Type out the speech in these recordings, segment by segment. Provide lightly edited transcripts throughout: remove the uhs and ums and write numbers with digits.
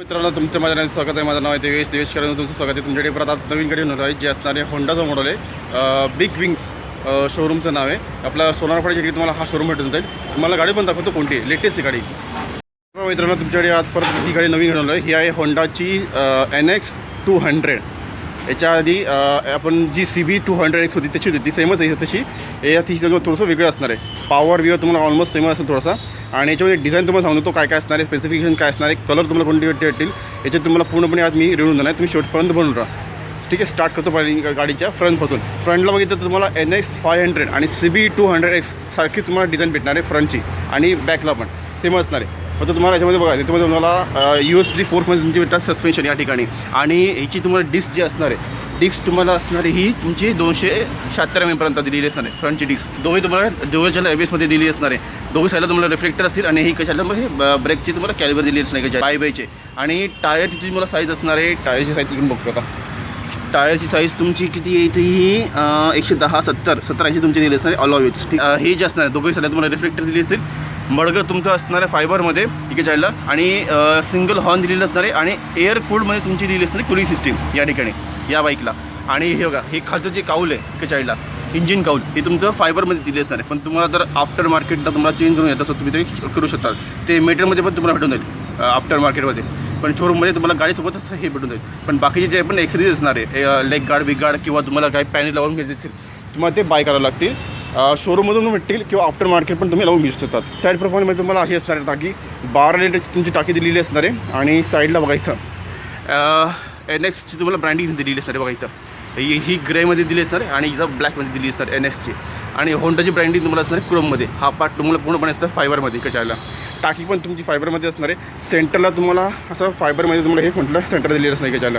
मित्रांनो तुमचं माझ्या स्वागत आहे. माझं नाव आहे देवेश करून तुमचं स्वागत आहे. तुमच्याकडे परत आज नवीन गाडी होणार आहे जी असणारे होंडाचं मॉडेल आहे. बिग विंग्स शोरूमचं नाव आहे. आपला सोनारपाड्याच्या ठिकाणी तुम्हाला हा शोरूम भेटून जाईल. तुम्हाला गाडी पण दाखवतो कोणती आहे लेटेस्ट गाडी. मित्रांनो तुमच्याकडे आज परत ही गाडी नवीन घेऊन आहे. ही आहे होंडाची NX 200. याच्या आधी आपण जी CB 200X होती त्याची होती ती सेमच आहे तशी. यात ही थोडंसं वेगळं असणार आहे. पॉवर विवर तुम्हाला ऑलमोस्ट सेम असेल थोडासा. आणि याच्यामध्ये डिझाईन तुम्हाला सांगतो काय काय असणार आहे, स्पेसिफिकेशन काय असणार आहे, कलर तुम्हाला कोणते भेटतील याच्यात तुम्हाला पूर्णपणे आज मी रिव्ह्यू देणार आहे. तुम्ही शेवटपर्यंत बनवून राहा. ठीक आहे, स्टार्ट करतो पहिली गाडीच्या फ्रंटपासून. फ्रंटला बघितलं तर तुम्हाला NX 500 आणि CB 200X सारखी तुम्हाला डिझाईन भेटणार आहे फ्रंटची. आणि बॅकला पण सेम असणार आहे. फक्त तुम्हाला याच्यामध्ये बघा त्याच्यामध्ये तुम्हाला USB 4मध्ये तुमची भेटतात सस्पेन्शन या ठिकाणी. आणि ह्याची तुम्हाला डिस्क जी असणार आहे डिस्क तुम्हाला असणारी ही तुमची 276 mm पर्यंत दिलेली असणार आहे. फ्रंटची डिस्क दोघे तुम्हाला ड्युअल ABSमध्ये दिली असणार आहे. दोघी साईडला तुम्हाला रिफ्लेक्टर असतील. आणि ही कशाला मग हे ब्रेकची तुम्हाला कॅलिबर दिली असणार आहे बाय बायचे. आणि टायरची तुम्हाला साईज असणार आहे. टायरची साईज तुम्ही बघतो आता. टायरची साईज तुमची किती येते ही 110 70 80 तुमची दिली असणार आहे अलॉविज. हे जे असणार आहे दोघे साईडला तुम्हाला रिफ्लेक्टर दिली असेल. मडगं तुमचं असणार आहे फायबरमध्ये इकडे साईडला. आणि सिंगल हॉर्न दिलेलं असणार आहे. आणि एअर कूल्डमध्ये तुमची दिली असणार आहे कुलिंग सिस्टीम या ठिकाणी या बाईकला. आणि हे बघा हे खालचं जे काऊल आहे इकडे साईडला इंजिन काऊल हे तुमचं फायबरमध्ये दिले असणार आहे. पण तुम्हाला जर आफ्टर मार्केटला तुम्हाला चेंज करून येत असं तुम्ही ते करू शकता. ते मेटेरियलमध्ये पण तुम्हाला भेटून जाईल आफ्टर मार्केटमध्ये. पण शोरूममध्ये तुम्हाला गाडीसोबतच हे भेटून जाईल. पण बाकीचे जे पण एक्सरीज असणार आहे लेग गार्ड बिग गार्ड किंवा तुम्हाला काही पॅनेल लावून घ्यायचे असेल तुम्हाला ते बाय करावं लागतील. शोरूममधून भेटतील किंवा आफ्टर मार्केट पण तुम्ही लावून घेऊ शकतात. साईड प्रोफाईलमध्ये तुम्हाला अशी असणार आहे टाकी 12 लिटरची तुमची टाकी दिलेली असणार आहे. आणि साईडला बघा इथं NXची तुम्हाला ब्रँडिंग दिलेली असणार आहे. बघा इथं ही ग्रेमध्ये दिली असणार आहे आणि इथं ब्लॅकमध्ये दिली असणार NXची. आणि होंडाची ब्रँडिंग तुम्हाला असणार आहे क्रोममध्ये. हा पार्ट तुम्हाला पूर्णपणे असणार फायबरमध्ये कशाला. टाकी पण तुमची फायबरमध्ये असणार आहे. सेंटरला तुम्हाला असं फायबरमध्ये तुम्हाला हे म्हटलं सेंटर दिलेलं असणार आहे कशाला.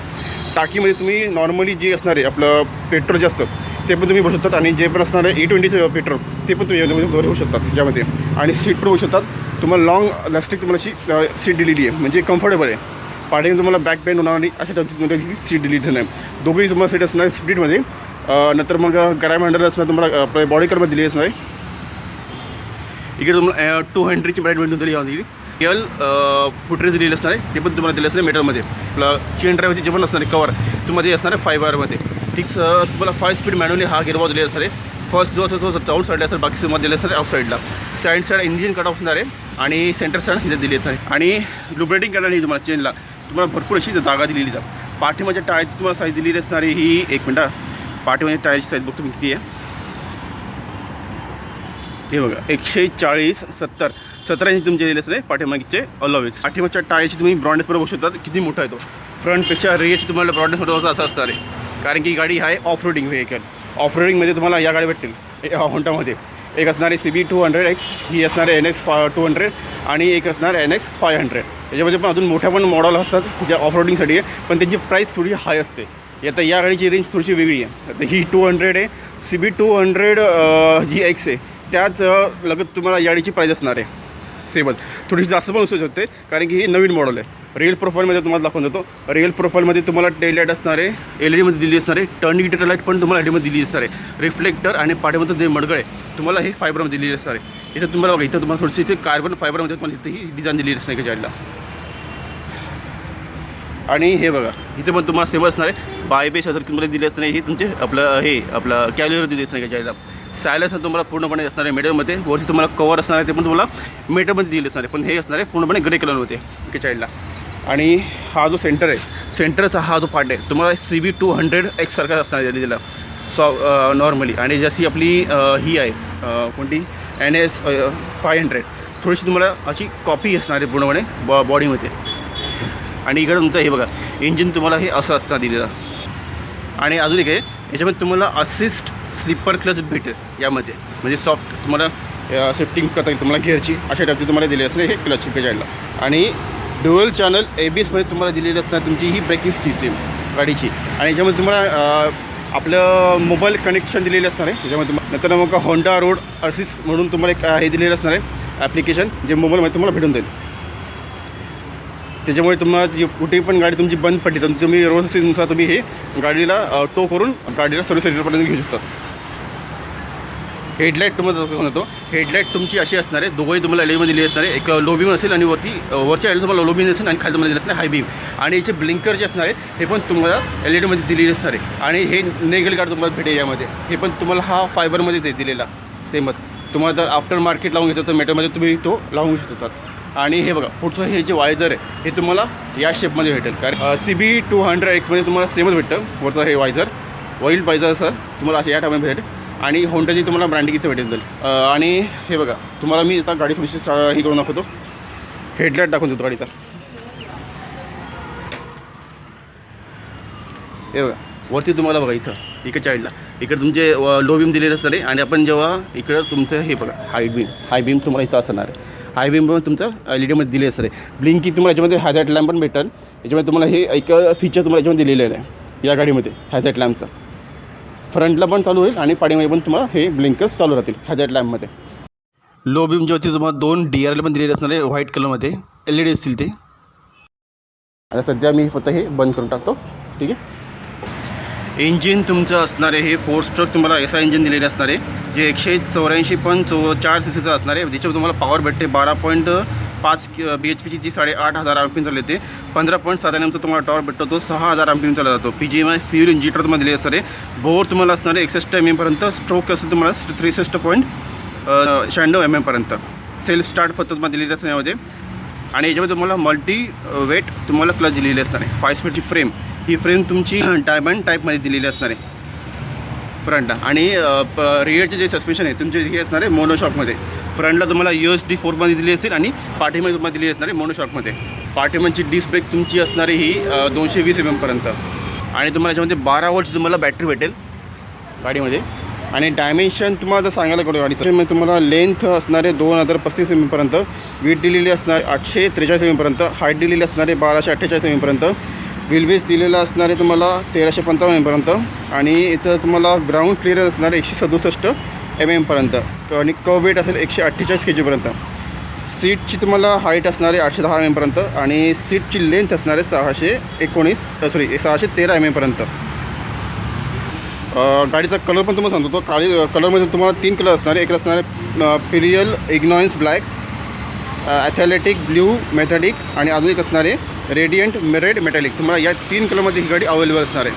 टाकीमध्ये तुम्ही नॉर्मली जे असणार आहे आपलं पेट्रोल जे असतं ते पण तुम्ही भरू शकतात. आणि जे पण असणार आहे E20चं पेट्रोल ते पण तुम्ही यामध्ये भरू शकतात यामध्ये. आणि सीट पण होऊ शकतात. तुम्हाला लॉंग लास्टिक तुम्हाला सीट दिलेली आहे म्हणजे कम्फर्टेबल आहे. पाठीने तुम्हाला बॅक पेन होणार आणि अशा टाईपची सीट दिलेली नाही. दोघंही तुम्हाला सीट असणार स्प्लिटमध्ये. नंतर मग ग्रॅब हँडल असणार तुम्हाला आपल्या बॉडी कलरमध्ये दिली असणार आहे. इकडे तुम्हाला 200ची ब्रँड भेटून दिली यामध्ये. फुटरेज दिलेली असणार आहे ते पण तुम्हाला दिले असणार मेटलमध्ये. आपलं चेन ड्राईव्हचे जे पण असणार आहे कवर तुम्हाला ते असणार आहे फायबरमध्ये. ठीक तुम्हाला 5 स्पीड मॅन्युअली हा गिअरबॉक्स दिलेला असणार आहे. फर्स्ट जो असतो तो आउट साईडला असेल बाकी तुम्हाला दिले असणार आहे आउट साईडला. साईड इंजिन कट ऑफ असणार आहे. आणि सेंटर साईड इथे दिली असणार आहे. आणि लुब्रेटिंग करायला तुम्हाला चेनला तुम्हाला भरपूर अशी जागा दिलेली आहे. पाठीमागच्या टायरची तुम्हाला साईज दिलेली असणार आहे ही 1 मिनटं. पाठीमागच्या टायरची साईज बघतो मी किती आहे हे बघा 140 70 इंच तुमचे दिले असणार आहे पाठीमागचे अलॉवेज. पाठीमागच्या टायरची तुम्ही ब्रॉडनेस बरोबर बघू शकता किती मोठा आहे तो. फ्रंटपेक्षा रेअरची तुम्हाला ब्रॉडनेस होतं असं असणार आहे. कारण की ही गाडी आहे ऑफ रोडिंग व्हेकल. ऑफ रोडिंगमध्ये तुम्हाला या गाडी भेटतील होंडामध्ये. एक असणार आहे CB 200X ही असणार आहे NX 200 आणि एक असणार NX 500. याच्यामध्ये पण अजून मोठ्या पण मॉडेल असतात ज्या ऑफ रोडिंगसाठी आहे. पण त्यांची प्राईस थोडी हाय असते. आता या गाडीची रेंज थोडीशी वेगळी आहे. आता ही 200 आहे. CB 200 जी X आहे त्याच लगत तुम्हाला या गाडीची प्राईस असणार आहे सेमच. थोडीशी जास्त पण असू शकते कारण की ही नवीन मॉडेल आहे. रिअल प्रोफाईलमध्ये तुम्हाला दाखवून देतो. रिअल प्रोफाईलमध्ये तुम्हाला टेल लाईट असणार आहे LED दिली असणार आहे. टर्न इंडिकेटर लाईट पण तुम्हाला LED दिली असणार आहे. रिफ्लेक्टर आणि पाठीमध्ये जे मडगळ आहे तुम्हाला हे फायबरमध्ये दिलेली असणार आहे. इथं तुम्हाला बघा इथं तुम्हाला थोडीशी इथे कार्बन फायबरमध्ये तुम्हाला इथे ही डिझाईन दिलेली असणार आहे साईडला. आणि हे बघा इथे पण तुम्हाला सेम असणार आहे. बाय बेस जर तुम्हाला दिले असणार आहे हे तुमचे आपलं कॅलिबर दिली असणार आहे साईडला. सायलेन्स तुम्हाला पूर्णपणे असणार आहे मेटलमध्ये. वरती तुम्हाला कवर असणार आहे ते पण तुम्हाला मेटलमध्ये दिले असणार आहे. पण हे असणार आहे पूर्णपणे ग्रे कलरमध्ये इकडे साईडला. आणि हा जो सेंटर आहे सेंटरचा हा जो पार्ट आहे तुम्हाला CB 200X सारखा असणार आहे दिलेला नॉर्मली. आणि जशी आपली ही आहे कोणती NS 500 थोडीशी तुम्हाला अशी कॉपी असणार आहे पूर्णपणे बॉडीमध्ये. आणि इकडं तुमचं हे बघा इंजिन तुम्हाला हे असं असतं दिलेलं. आणि अजून एक आहे याच्यामध्ये तुम्हाला असिस्ट स्लिपर क्लच भेटेल यामध्ये. म्हणजे सॉफ्ट तुम्हाला शिफ्टिंग करता येईल तुम्हाला गिअरची अशा टाईपची तुम्हाला दिली असणार हे क्लच साईडला. आणि ड्युअल चॅनल ABSमध्ये तुम्हाला दिलेली असणार तुमची ही ब्रेकिंग सिस्टीम गाडीची. आणि याच्यामध्ये तुम्हाला आपलं मोबाईल कनेक्शन दिलेलं असणार आहे त्याच्यामध्ये. नंतर मग होंडा रोड असिस्ट म्हणून तुम्हाला एक हे दिलेलं असणार आहे ॲप्लिकेशन जे मोबाईलमध्ये तुम्हाला भेटून जाईल. त्याच्यामुळे तुम्हाला जी कुठेही पण गाडी तुमची बंद पडली तर तुम्ही रोड असिस्टनुसार तुम्ही हे गाडीला टो करून गाडीला सर्व्हिस सेंटरपर्यंत घेऊ शकता. हेडलाईट तुम्हाला दाखवून येतो. हेडलाईट तुमची अशी असणार आहे, दोघंही तुम्हाला LED मध्ये दिली असणार आहे. एक लो बीम असेल आणि वरच्या LED तुम्हाला लो बीम असेल आणि खाली तुम्हाला दिलं असणार हाय बीम. आणि याचे ब्लिंकर जे असणार आहे हे पण तुम्हाला LED मध्ये दिलेले असणार आहे. आणि हे नेगल गार्ड तुम्हाला भेटेल यामध्ये, हे पण तुम्हाला हा फायबरमध्ये दिलेला सेमच. तुम्हाला जर आफ्टर मार्केट लावून घ्यायचं तर मेटलमध्ये तुम्ही तो लावून घेऊ शकतात. आणि हे बघा पुढचं हे जे वायझर आहे हे तुम्हाला या शेपमध्ये भेटेल, कारण CB200X मध्ये तुम्हाला सेमच भेटतं. वरचं हे वायझर ऑइल पाहिजे असं तुम्हाला असं या टायमध्ये भेटेल. आणि होंडाची तुम्हाला ब्रँडिंग इथे भेटेल. आणि हे बघा तुम्हाला मी आता गाडी थोडीशी ही करून दाखवतो. हेडलाईट दाखवून देतो गाडीचा. हे बघा वरती तुम्हाला बघा इकडे चाईडला इकडे तुमचे लो बीम दिलेले असणार आहे. आणि आपण जेव्हा इकडं तुमचं हे बघा हाय बीम तुम्हाला इथं असणार आहे. हाय बीम पण तुमचं LED मध्ये दिले असणार आहे. ब्लिंकिंग तुम्हाला याच्यामध्ये हॅझार्ड लॅम्प पण भेटेल. याच्यामध्ये तुम्हाला हे एक फीचर तुम्हाला याच्यामध्ये दिलेलं आहे या गाडीमध्ये हॅझार्ड लॅम्पचं. फ्रंटला पण चालू होईल आणि पाठीमध्ये पण तुम्हाला हे ब्लिंकर्स चालू राहतील हॅझार्ड लॅम्पमध्ये. लो बीम जे होती तुम्हाला 2 DRL पण दिलेले असणार आहे व्हाईट कलरमध्ये. LED असतील ते. आता सध्या मी फक्त हे बंद करून टाकतो. ठीक आहे. इंजिन तुमचं असणार आहे हे 4 स्ट्रोक तुम्हाला SI इंजिन दिलेले असणार आहे, जे 184.4 CCचं असणार आहे. ज्याच्यावर तुम्हाला पॉवर भेटते 12.5 BHPची जी 8,500 RPM चालू येते. 15.7 NMचा तुम्हाला टॉर्क भेटतो, तो 6,000 RPM चालला जातो. PGMI फ्यूल इंजिटर तुम्हाला दिले असणार आहे. बोर तुम्हाला असणार आहे 61 mm पर्यंत. स्ट्रोक असेल तुम्हाला 63.96 mm पर्यंत. सेल्फ स्टार्ट फक्त तुम्हाला दिलेली असणार यामध्ये. आणि याच्यामध्ये तुम्हाला मल्टी वेट तुम्हाला क्लच दिलेली असणार आहे. 5 स्पीडची फ्रेम, ही फ्रेम तुमची डायमंड टाईपमध्ये दिलेली असणार आहे फ्रंटला. आणि रिअरचे जे सस्पेन्शन आहे तुमचे हे असणार आहे मोनोशॉकमध्ये. फ्रंटला तुम्हाला USD 4मध्ये दिली असेल आणि पाठीमध्ये तुम्हाला दिली असणार आहे मोनोशॉकमध्ये. पाठीमागची डिस्क ब्रेक तुमची असणार आहे ही 220 mm पर्यंत. आणि तुम्हाला याच्यामध्ये 12 वोल्ट तुम्हाला बॅटरी भेटेल गाडीमध्ये. आणि डायमेन्शन तुम्हाला जर सांगायला करू गाडीचं तुम्हाला लेंथ असणार आहे 2035 mm पर्यंत. वीट दिलेली असणार 843 mm पर्यंत. हाईट दिलेली असणार आहे 1248 mm पर्यंत. व्हीलबेस दिलेला असणार आहे तुम्हाला 1355 mm पर्यंत. आणि याचं तुम्हाला ग्राउंड क्लिअरन्स असणार आहे 167 mm पर्यंत. आणि कर्व वेट असेल 148 kg पर्यंत. सीटची तुम्हाला हाईट असणार आहे 810 mm पर्यंत. आणि सीटची लेंथ असणार आहे 613 mm पर्यंत. गाडीचा कलर पण तुम्हाला सांगतो. तो कलरमध्ये तुम्हाला 3 कलर असणार आहे. एक असणार आहे पिरियल इग्नॉयन्स ब्लॅक, ॲथलेटिक ब्ल्यू मेटॅलिक आणि अजून एक असणार आहे रेडियंट रेड मेटॅलिक. तुम्हाला या 3 कलरमध्ये ही गाडी अवेलेबल असणार आहे.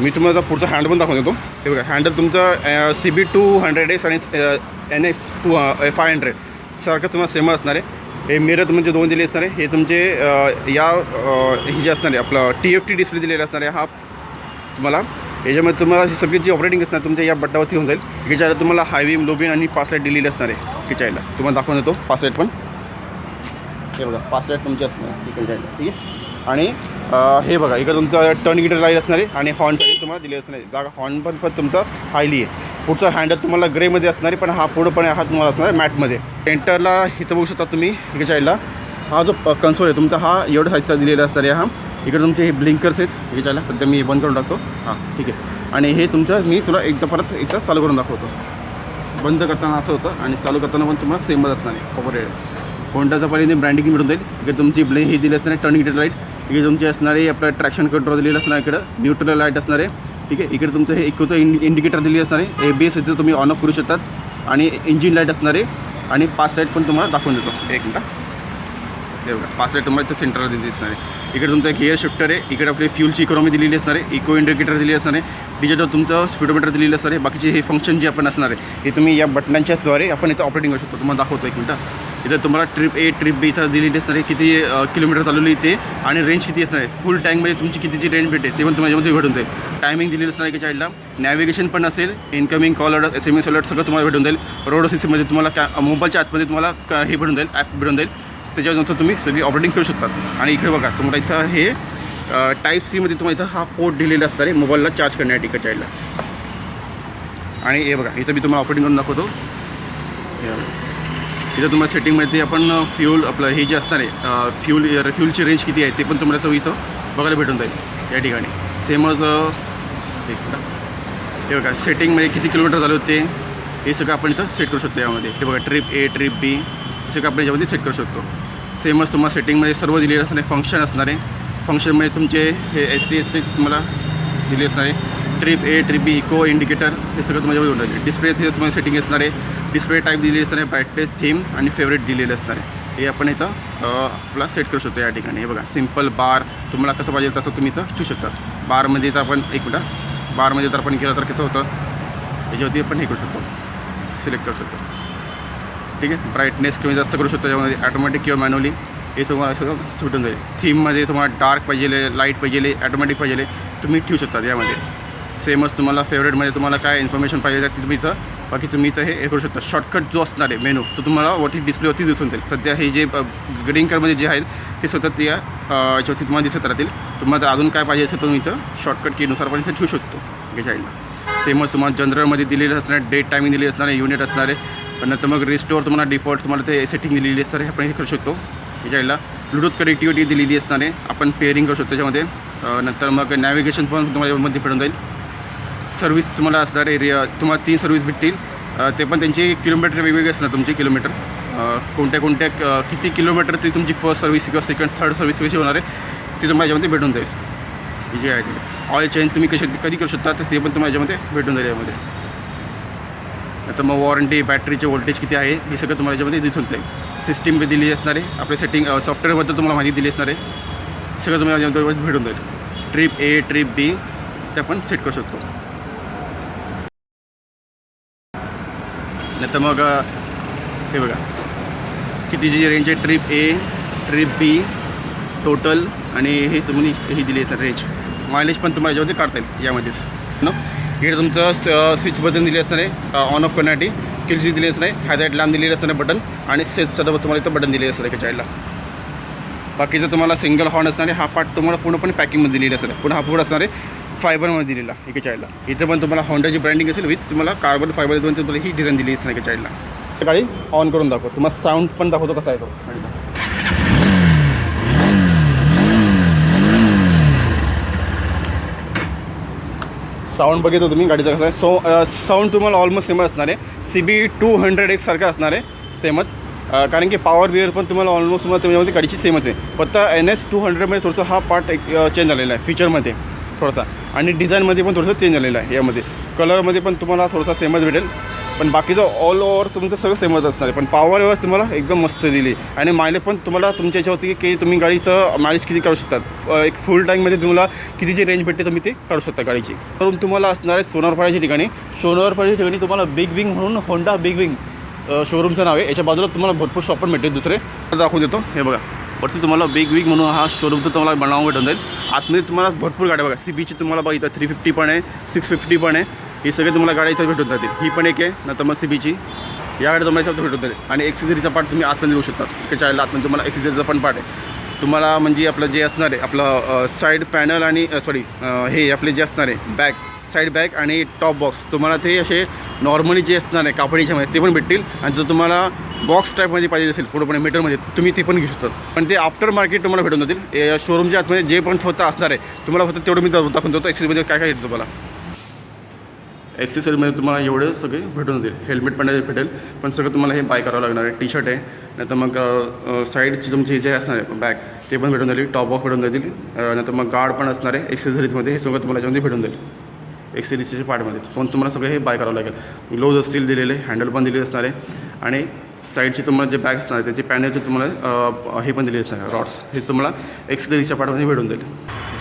मी तुम्हाला पुढचा हँडल पण दाखवून देतो. हे बघा हँडल तुमचा CB200X आणि NX 500 सारखं तुम्हाला सेम असणार आहे. हे मिरर तुमचे 2 दिले असणार आहे. हे तुमचे हे जे असणार आहे आपलं TFT डिस्प्ले दिलेला असणार आहे. हा तुम्हाला याच्यामध्ये तुम्हाला ही सगळी जी ऑपरेटिंग असणार तुमच्या या बट्टावरती होऊन जाईल. याच्याला तुम्हाला हायवीम लोबीन आणि पास लाईट दिलेली असणार आहे. याच्याला तुम्हाला दाखवून देतो पास लाईट पण. हे बघा पास लाईट तुमची असणार आहे ठीक आहे. आणि हे बघा इकडं तुमचं टर्न गिटर लाईट असणार आहे. आणि हॉर्न तुम्हाला दिले असणार आहे. जागा हॉर्न पण तुमचा हायली आहे. पुढचा हँडल तुम्हाला ग्रेमध्ये असणार आहे, पण हा पुढं पण हा तुम्हाला असणार आहे मॅटमध्ये. एंटरला इथं बघू शकता तुम्ही इकडे साईडला हा जो कन्सोल आहे तुमचा हा एवढा साईजचा दिलेला असणार आहे. हा इकडे तुमचे हे ब्लिंकर्स आहेत. याच्याला सध्या मी बंद करून टाकतो. हां ठीक आहे. आणि हे तुमचं मी तुला एकदा परत इथं चालू करून दाखवतो. बंद करताना असं होतं आणि चालू करताना पण तुम्हाला सेमच असणार आहे. कॉपरेट होंडाचा पहिल्यांदा ब्रँडिंग मिळून जाईल. इकडे तुमची हे दिली असणार आहे टर्न गिटर लाईट. इकडे तुमची असणार आहे आपलं ट्रॅक्शन कंट्रोल दिलेलं असणार आहे. इकडं न्यूट्रल लाईट असणार आहे ठीक आहे. इकडे तुमचं हे इकोचं इंडिकेटर दिली असणार आहे. ABS इथे तुम्ही ऑन ऑफ करू शकतात. आणि इंजिन लाईट असणार आहे. आणि पास लाईट पण तुम्हाला दाखवून देतो. एक मिनटं हे बघा पास लाईट तुम्हाला इथं सेंटरला दिसणार आहे. इकडे तुमचं गिअर शिफ्टर आहे. इकडे आपली फ्यूलची इकॉनॉमी दिलेली असणार आहे. इको इंडिकेटर दिली असणार आहे. डिजिटल तुमचं स्पीडोमीटर दिलेलं असणार आहे. बाकीचे हे फंक्शन जे आपण असणार आहे हे तुम्ही या बटनांच्याद्वारे आपण इथं ऑपरेटिंग करू शकतो. तुम्हाला दाखवतो एक मिनटं. इथं तुम्हाला ट्रिप A ट्रिप B इथं दिलेली असणार आहे. किती किलोमीटर चालवली ते आणि रेंज किती असणार आहे. फुल टँकमध्ये तुमची कितीची रेंज भेटेल ते पण तुम्हाला याच्यामध्ये भेटून जाईल. टायमिंग दिलेलं असणार आहे की साईडला. नॅव्हिगेशन पण असेल. Incoming call order SMS alert सगळं तुम्हाला भेटून जाईल. रोड असिस्टमध्ये तुम्हाला मोबाईलच्या आतमध्ये तुम्हाला हे भेटून जाईल ॲप भेटून जाईल. त्याच्यानंतर तुम्ही सगळी ऑपरेटिंग करू शकता. आणि इकडे बघा तुम्हाला इथं हे Type-C मध्ये तुम्हाला इथं हा पोर्ट दिलेला असणार आहे मोबाईलला चार्ज करण्यासाठी इकडच्या साईडला. आणि हे बघा इथं मी तुम्हाला ऑपरेटिंग करून दाखवतो. इथं तुम्हाला सेटिंगमध्ये आपण फ्यूल आपलं हे जे असणार आहे फ्यूलची रेंज किती आहे ते पण तुम्हाला तो इथं बघायला भेटून जाईल या ठिकाणी. सेमच हे बघा सेटिंगमध्ये किती किलोमीटर झाले होते हे सगळं आपण इथं सेट करू शकतो यामध्ये. हे बघा ट्रिप A ट्रिप B हे सगळं आपण याच्यामध्ये सेट करू शकतो. सेमच तुम्हाला सेटिंगमध्ये सर्व दिलेलं असणार आहे. फंक्शन असणार आहे. फंक्शनमध्ये तुमचे हे ST तुम्हाला दिले असणार आहे. Trip A, trip B, eco, indicator हे सगळं तुम्हाला होणार आहे. डिस्प्ले तुम्हाला सेटिंग असणार आहे. डिस्प्ले टाईप दिलेली असणार आहे, ब्राईटनेस, थीम आणि फेवरेट दिलेलं असणार आहे. हे आपण इथं आपला सेट करू शकतो या ठिकाणी. हे बघा सिम्पल बार तुम्हाला कसं पाहिजे तसं तुम्ही इथं ठेवू शकता. बारमध्ये तर आपण एक मिनटं बारमध्ये तर आपण केलं तर कसं होतं याच्यावरती आपण हे करू शकतो, सिलेक्ट करू शकतो. ठीक आहे. ब्राईटनेस कमी जास्त करू शकतो यामध्ये ॲटोमॅटिक किंवा मॅन्युअली हे तुम्हाला सगळं सुटून जाईल. थीममध्ये तुम्हाला डार्क पाहिजे, लाईट पाहिजे, ॲटोमॅटिक पाहिजे तुम्ही ठेवू शकता यामध्ये. सेमच तुम्हाला फेवरेटमध्ये तुम्हाला काय इन्फॉर्मेशन पाहिजे ते तुम्ही इथं बाकी तुम्ही इथं हे करू शकता. शॉर्टकट जो असणार आहे मेनू तो तुम्हाला वरती डिस्प्लेवरती दिसून जाईल. सध्या हे जे ग्रीन कलरमध्ये जे आहेत ते सतत या याच्यावरती तुम्हाला दिसत राहतील. तुम्हाला अजून काय पाहिजे असेल तुम्ही इथं शॉर्टकट कीनुसार पण इथं ठेवू शकतो या साईडला. सेमच तुम्हाला जनरलमध्ये दिलेलं असणार, डेट टायमिंग दिलेली असणार आहे, युनिट असणार आहे. पण नंतर मग रिस्टोअर तुम्हाला डिफॉल्ट तुम्हाला ते सेटिंग दिलेली असणार आहे, आपण हे करू शकतो या साईडला. ब्लूटूथ कनेक्टिव्हिटी दिलेली असणार आहे, आपण पेअरिंग करू शकतो त्याच्यामध्ये. नंतर मग नॅव्हिगेशन पण तुम्हाला यामध्ये भेटून जाईल. सर्व्हिस तुम्हाला असणार आहे, तुम्हाला 3 सर्व्हिस भेटतील. ते पण त्यांचे किलोमीटर वेगवेगळे असणार. तुमचे किलोमीटर कोणत्या किती किलोमीटर ती तुमची फर्स्ट सर्व्हिस किंवा सेकंड थर्ड सर्व्हिस कशी होणार आहे ते तुम्हाला याच्यामध्ये भेटून जाईल. ही जे आहे ते ऑइल चेंज तुम्ही कधी करू शकता तर ते पण तुम्हाला याच्यामध्ये भेटून जाईल यामध्ये. आता मग वॉरंटी, बॅटरीचे व्होल्टेज किती आहे हे सगळं तुम्हाला याच्यामध्ये दिसून जाईल. सिस्टीम दिली असणार आहे, आपल्या सेटिंग सॉफ्टवेअरबद्दल तुम्हाला माहिती दिली असणार आहे, सगळं तुम्हाला याच्यामध्ये भेटून जाईल. ट्रिप ए, ट्रिप बी ते आपण सेट करू शकतो. नाही तर मग हे बघा किती जी रेंज आहे, trip A, trip B, total आणि हे समोर ही दिली आहे रेंज. मायलेज पण तुम्हाला याच्यामध्ये काढता येईल यामध्येच ना. इकडे तुमचं स्विच बटन दिले असणार आहे, ऑन ऑफ करण्यासाठी किल स्विच दिली असणार आहे, हायलाईट लॅम्प दिलेली असणार आहे बटन आणि सेटसुद्धा तुम्हाला इथं बटन दिलेलं असणार आहे साईडला. बाकीचं तुम्हाला सिंगल हॉर्न असणार आहे. हा पार्ट तुम्हाला पूर्णपणे पॅकिंगमध्ये दिलेला असणार आहे. पुन्हा हा पुढं असणार आहे फायबरमध्ये दिलेला एका साईडला. इथं पण तुम्हाला होंडाची ब्रँडिंग असेल विथ तुम्हाला कार्बन फायबर देऊन तुम्हाला ही डिझाईन दिली असणार एका साईडला. गाडी ऑन करून दाखवतो, तुम्हाला साऊंड पण दाखवतो कसा आहे तो. साऊंड बघितलं तुम्ही गाडीचा कसा आहे. साऊंड तुम्हाला ऑलमोस्ट सेमच असणार आहे. CB200X सारखं असणार आहे सेमच. कारण की पॉवर बिअर पण तुम्हाला ऑलमोस्ट तुम्हाला त्याच्यामध्ये गाडीची सेमच आहे. फक्त NS200मध्ये थोडंसं हा पार्ट एक चेंज झालेला आहे फीचरमध्ये थोडासा, आणि डिझाईनमध्ये पण थोडंसं चेंज झालेलं आहे. यामध्ये कलरमध्ये पण तुम्हाला थोडासा सेमच भेटेल, पण बाकीचं ऑल ओव्हर तुमचं सगळं सेमच असणार आहे. पण पॉवर व्यवस्था तुम्हाला एकदम मस्त दिली आणि मायलेज पण तुम्हाला तुमच्या याच्यावरती की तुम्ही गाडीचं मायलेज किती काढू शकतात. एक फुल टँकमध्ये तुम्हाला किती जी रेंज भेटते तुम्ही ते काढू शकता गाडीची. करून तुम्हाला असणार आहे सोनारपाड्याच्या ठिकाणी. सोनारपाड्याच्या ठिकाणी तुम्हाला बिग विंग म्हणून होंडा बिग विंग शोरूमचं नाव आहे. याच्या बाजूला तुम्हाला भरपूर शॉप पण भेटेल दुसरे, दाखवून देतो. हे बघा वरती तुम्हाला बिग विंग म्हणून हा शोरूमचं तुम्हाला बनावून भेटून जाईल. आतमध्ये तुम्हाला भरपूर गाड्या बघा. CBची तुम्हाला बघा इथं 350 पण आहे, 650 पण आहे. ही सगळे तुम्हाला गाड्या इथं भेटून जातील. ही पण एक आहे, नंतर मग CBची या गाड्या तुम्हाला इथं भेटून जाईल. आणि एक्सेसरीचा पार्ट तुम्ही आतमध्ये देऊ शकता. त्याच्या आतमध्ये तुम्हाला एक्सेसरीचा पण पार्ट आहे. तुम्हाला म्हणजे आपलं जे असणार आहे आपलं साईड पॅनल आणि हे आपले जे असणार आहे बॅक, साईड बॅग आणि टॉप बॉक्स तुम्हाला ते असे नॉर्मली जे असणार आहे कापडीच्यामध्ये ते पण भेटतील. आणि जर तुम्हाला बॉक्स टाईपमध्ये पाहिजे असेल पूर्णपणे मीटरमध्ये तुम्ही ते पण घेऊ शकतात. पण ते आफ्टर मार्केट तुम्हाला भेटून जातील. शोरूमच्या आतमध्ये जे पण फक्त असणार आहे तुम्हाला फक्त तेवढं मी दाखवून देतो. एक्सेसरीमध्ये काय काय येतं तुम्हाला. एक्सेसरीमध्ये तुम्हाला एवढे सगळे भेटून जातील. हेल्मेट पण भेटेल, पण सगळं तुम्हाला हे बाय करावं लागणार आहे. टी शर्ट आहे, नंतर मग साईडची तुमची जे असणार आहे बॅग ते पण भेटून जाईल. टॉप बॉक्स भेटून जातील, नंतर मग गार्ड पण असणार आहे एक्सेसरीजमध्ये. हे सगळं तुम्हाला याच्यामध्ये भेटून जाईल एक्सेसरीजच्या पार्टमध्ये. पण तुम्हाला सगळं हे बाय करावं लागेल. ग्लोव्ज असतील दिलेले, हँडल पण दिलेले असणार आहे आणि साईडचे तुम्हाला जे बॅग असणार आहे त्याचे पॅनलचे तुम्हाला हे पण दिले असणार आहे रॉड्स. हे तुम्हाला एक्सेसरीजच्या पार्टमध्ये भेटून जाईल.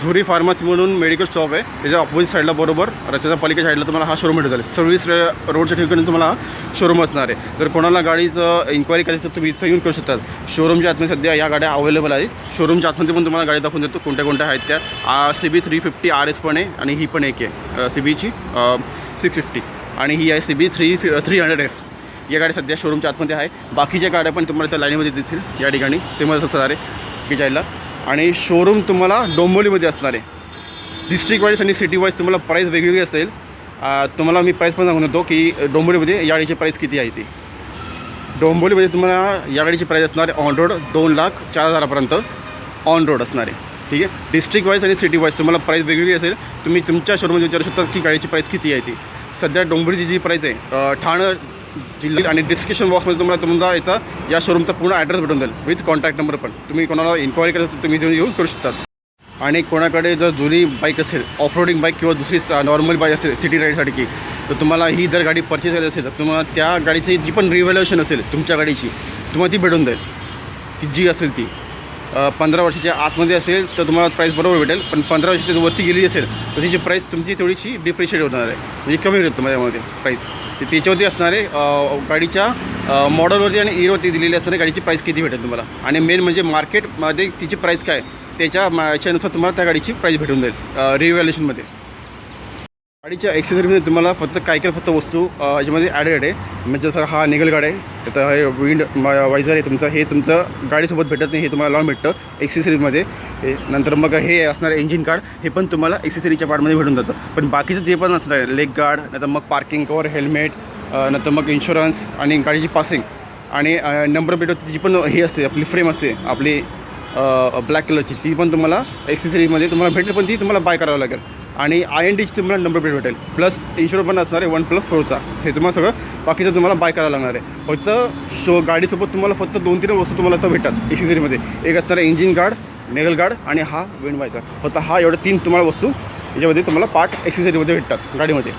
झुरी फार्मसी म्हणून मेडिकल शॉप आहे, त्याच्या ऑपोजिट साईडला बरोबर रस्त्याच्या पलीकडच्या साईडला तुम्हाला हा शोरूम भेटून जाईल. सर्व्हिस रोडच्या ठिकाणी तुम्हाला हा शोरूम असणार आहे. जर कोणाला गाडीचं इन्क्वायरी करायचं तुम्ही इथं येऊन करू शकतात. शोरूमच्या आतमध्ये सध्या या गाड्या अवेलेबल आहे. शोरूमच्या आतमध्ये पण तुम्हाला गाडी दाखवून देतो कोणत्या कोणत्या आहेत त्या. CB350 RS पण आहे आणि ही पण एक आहे CBची 650 आणि ही आहे CB 300F. या गाड्या सध्या शोरूमच्या आतमध्ये आहे. बाकीच्या गाड्या पण तुम्हाला त्या लाईनीमध्ये दिसतील या ठिकाणी सेमच असणार आहे की जायला. आणि शोरूम तुम्हाला डोंबिवलीमध्ये असणार आहे. डिस्ट्रिक्ट वाईज आणि सिटी वाईज तुम्हाला प्राईस वेगवेगळी असेल. तुम्हाला मी प्राईस पण सांगून देतो की डोंबिवलीमध्ये या गाडीची प्राईस किती आहे ती. डोंबिवलीमध्ये तुम्हाला या गाडीची प्राईस असणार आहे ऑन रोड 2,04,000पर्यंत ऑन रोड असणार आहे. ठीक आहे. डिस्ट्रिक्ट वाईज आणि सिटी वाईज तुम्हाला प्राईस वेगवेगळी असेल. तुम्ही तुमच्या शोरूममध्ये विचारू शकता की गाडीची प्राईस किती आहे ती. सध्या डोंबिवलीची जी प्राईस आहे ठाणे जिल्ह्यात आणि डिस्क्रिप्शन बॉक्समध्ये तुम्हाला याचा या शोरूमचा पूर्ण ॲड्रेस भेटून जाईल विथ कॉन्टॅक्ट नंबर पण. तुम्ही कोणाला इन्क्वायरी करायचं तर तुम्ही येऊन करू शकता. आणि कोणाकडे जर जुनी बाईक असेल ऑफ रोडिंग बाईक किंवा दुसरी नॉर्मल बाईक असेल सिटी राईडसाठी तर तुम्हाला ही जर गाडी परचेस करायची असेल तर तुम्हाला त्या गाडीची जी पण रिव्हॅल्युएशन असेल तुमच्या गाडीची तुम्हाला ती भेटून जाईल ती जी असेल ती 15 वर्षाच्या आतमध्ये असेल तर तुम्हाला प्राईस बरोबर भेटेल, पण 15 वर्षाच्या वरती गेली असेल तर तिची प्राईस तुमची थोडीशी डिप्रिशिएट होणार आहे, म्हणजे कमी भेटेल तुम्हाला प्राईस. त्याच्यावरती असणार आहे गाडीच्या मॉडलवरती आणि इयरवरती दिलेली असणारी गाडीची प्राईस किती भेटेल तुम्हाला. आणि मेन म्हणजे मार्केटमध्ये तिची प्राईस काय त्याच्या याच्यानुसार तुम्हाला त्या गाडीची प्राईस भेटून जाईल रिव्हॅल्युएशनमध्ये. गाडीच्या ॲक्सेसरीमध्ये तुम्हाला फक्त वस्तू याच्यामध्ये ॲडेड आहे. म्हणजे जसं हा निगल गाड आहे, तर हे विंड वायझर आहे तुमचं, हे तुमचं गाडीसोबत भेटत नाही, हे तुम्हाला लावून भेटतं ॲक्सेसरीजमध्ये. नंतर मग हे असणार इंजिन गार्ड, हे पण तुम्हाला ॲक्सेसरीच्या पार्टमध्ये भेटून जातं. पण बाकीचं जे पण असणार आहे लेग गार्ड, नंतर मग पार्किंग कवर, हेल्मेट, नंतर मग इन्शुरन्स आणि गाडीची पासिंग आणि नंबर प्लेटवरती जी पण हे असते आपली फ्रेम असते आपली ब्लॅक कलरची, ती पण तुम्हाला ॲक्सेसरीमध्ये तुम्हाला भेटेल, पण ती तुम्हाला बाय करावं लागेल. आणि INDची तुम्हाला नंबर प्लेट भेटेल, प्लस इन्शुरन्स पण असणार आहे 1+4चा. हे तुम्हाला सगळं बाकीचं तुम्हाला बाय करावं लागणार आहे. फक्त गाडीसोबत तुम्हाला फक्त 2-3 वस्तू तुम्हाला तर भेटतात ॲक्सेसरीमध्ये. एक असणार आहे इंजिन गार्ड, नेगल गार्ड आणि हा विंड वायझर. फक्त हा एवढं 3 तुम्हाला वस्तू याच्यामध्ये तुम्हाला पार्ट ॲक्सेसरीमध्ये भेटतात गाडीमध्ये.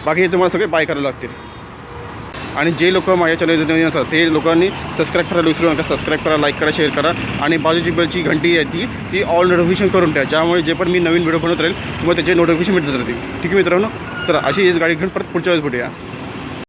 बाकी हे तुम्हाला सगळे बाय करावं लागतील. आणि जे लोक माझ्या चॅनल असतात ते लोकांनी सबस्क्राईब करायला विसरू नका. सबस्क्राईब करा, लाईक करा, शेअर करा आणि बाजूची बेलची घंटी आहे ती ऑल नोटिफिकेशन करून ठेवा, ज्यामुळे जे पण मी नवीन व्हिडिओ बनवत राहील तुम्हाला त्याचे नोटिफिकेशन भेटत राहतील. ठीक आहे मित्रांनो, चला अशी हेच गाडी घेऊन परत पुढच्या वेळेस भेटूया.